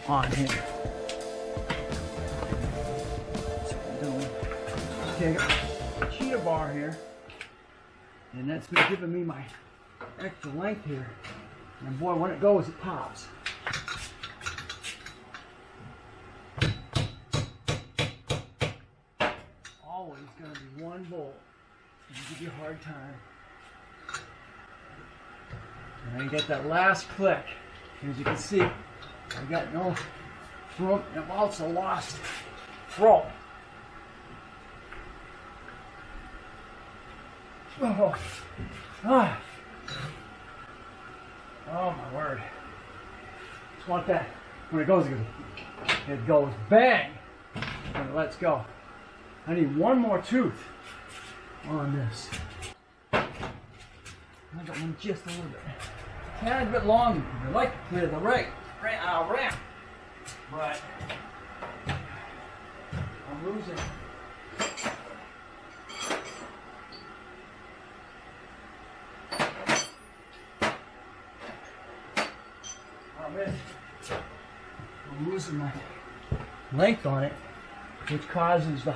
on here. That's what I'm doing. Okay, I got a cheetah bar here, and that's been giving me my extra length here. And boy, when it goes, it pops. Always gonna be one bolt. It'll give you a hard time. And then you get that last click. As you can see, I got no room, and I've also lost throw. Oh, ah. Oh my word. Just want that. When it goes bang, and it lets go. I need one more tooth on this. I got one just a little bit. A tad bit long. I like to clear the ramp. But I'm losing. I'm losing my length on it, which causes the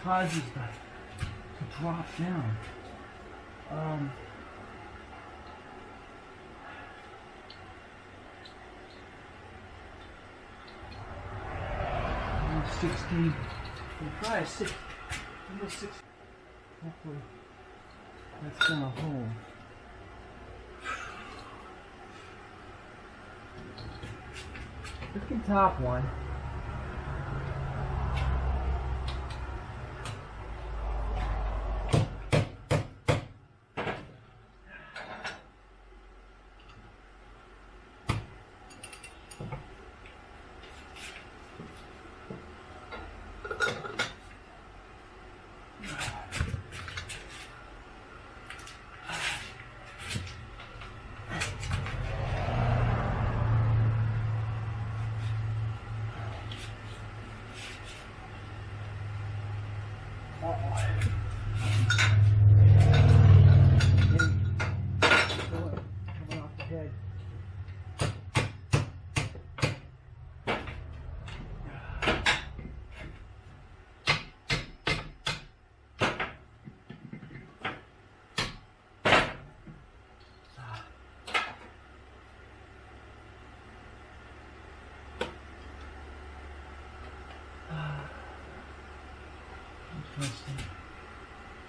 to drop down. 16. We'll try a 6. Number 6. Hopefully that's gonna hold. We can top one.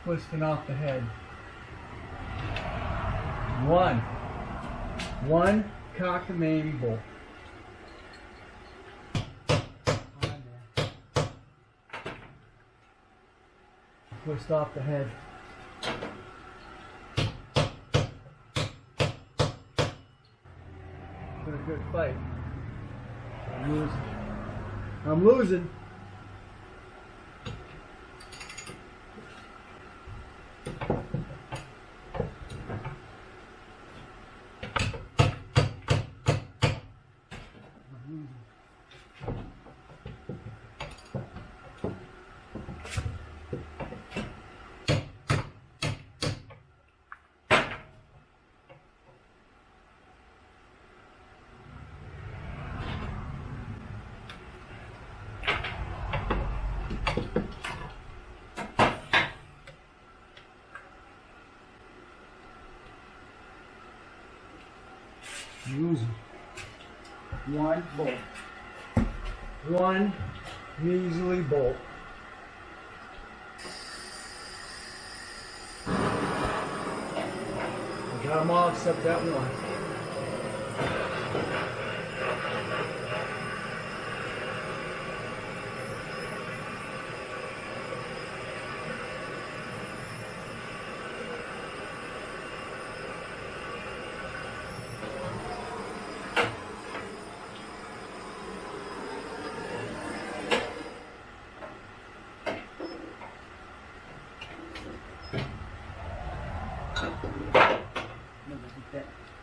Twisting off the head. One cockamamie bolt. Twist off the head. Been a good fight. I'm losing. Losing. One bolt. One measly bolt. I got them all except that one.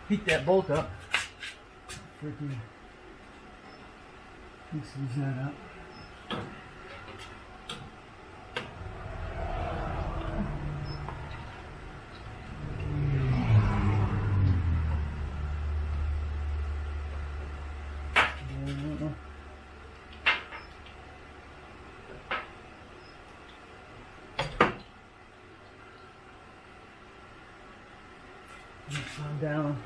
Heat that bolt up. Freaking loosens that up. There we down.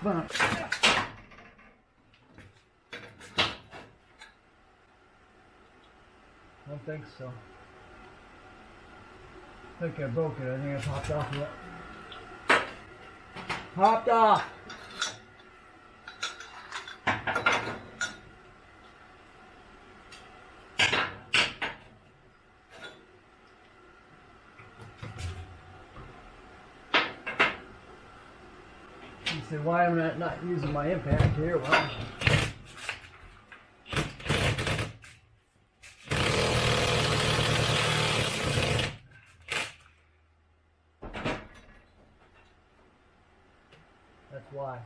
Come on. I don't think so. I think I broke it. I think I popped off of it. Popped off! You say, why am I not using my impact here? Well, that's why.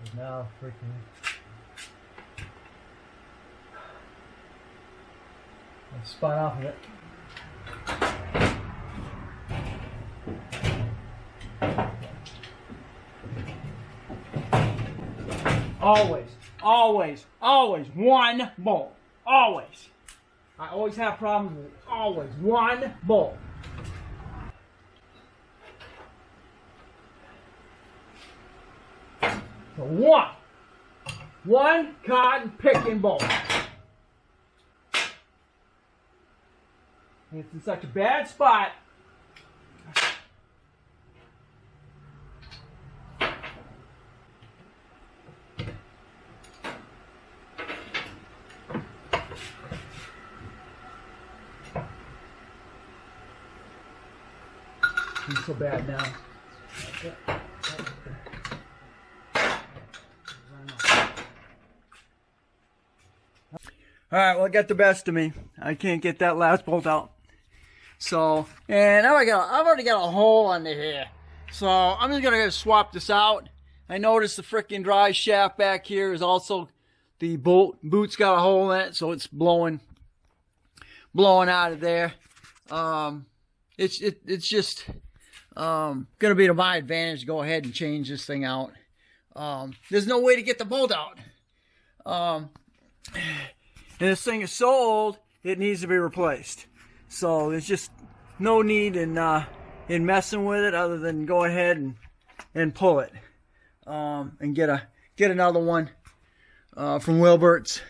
Because now freaking I spun off of it. Always one bolt. Always. I always have problems with it. Always one bolt. So one cotton picking bolt. And it's in such a bad spot. It's so bad now. Alright, well, it got the best of me. I can't get that last bolt out. So, and I've already got a hole under here. So, I'm just going to swap this out. I noticed the freaking drive shaft back here is also, the boot's got a hole in it, so it's blowing out of there. It's just going to be to my advantage to go ahead and change this thing out. There's no way to get the bolt out. And this thing is so old, it needs to be replaced. So there's just no need in messing with it other than go ahead and pull it. And get another one from Wilbert's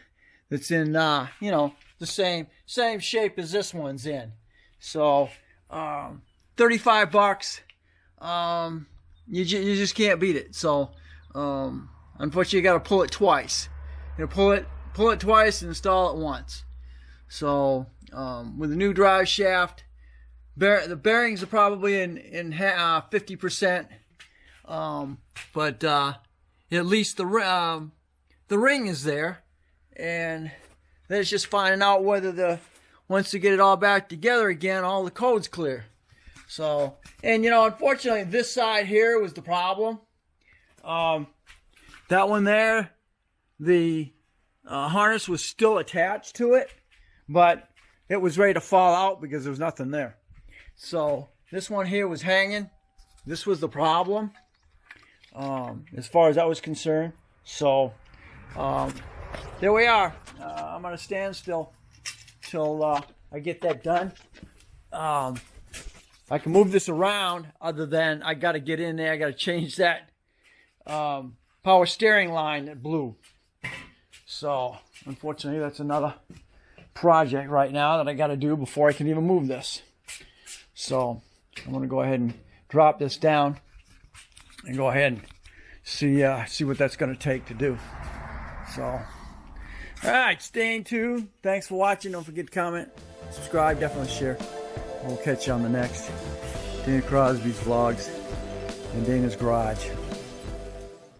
that's in you know, the same shape as this one's in. So $35. You just can't beat it. So unfortunately, you got to pull it twice. You know, pull it twice and install it once. So with the new drive shaft, the bearings are probably in 50%, but at least the ring is there, and then it's just finding out whether once you get it all back together again, all the code's clear. So, and you know, unfortunately, this side here was the problem. That one there, the harness was still attached to it, but it was ready to fall out because there was nothing there. So this one here was hanging. This was the problem, as far as I was concerned. So there we are. I'm gonna stand still till I get that done. I can move this around, other than I got to get in there. I got to change that power steering line that blew. So, unfortunately, that's another project right now that I got to do before I can even move this. So, I'm going to go ahead and drop this down and go ahead and see what that's going to take to do. So, all right, stay tuned. Thanks for watching. Don't forget to comment, subscribe, definitely share. We'll catch you on the next Dana Crosby's Vlogs in Dana's Garage.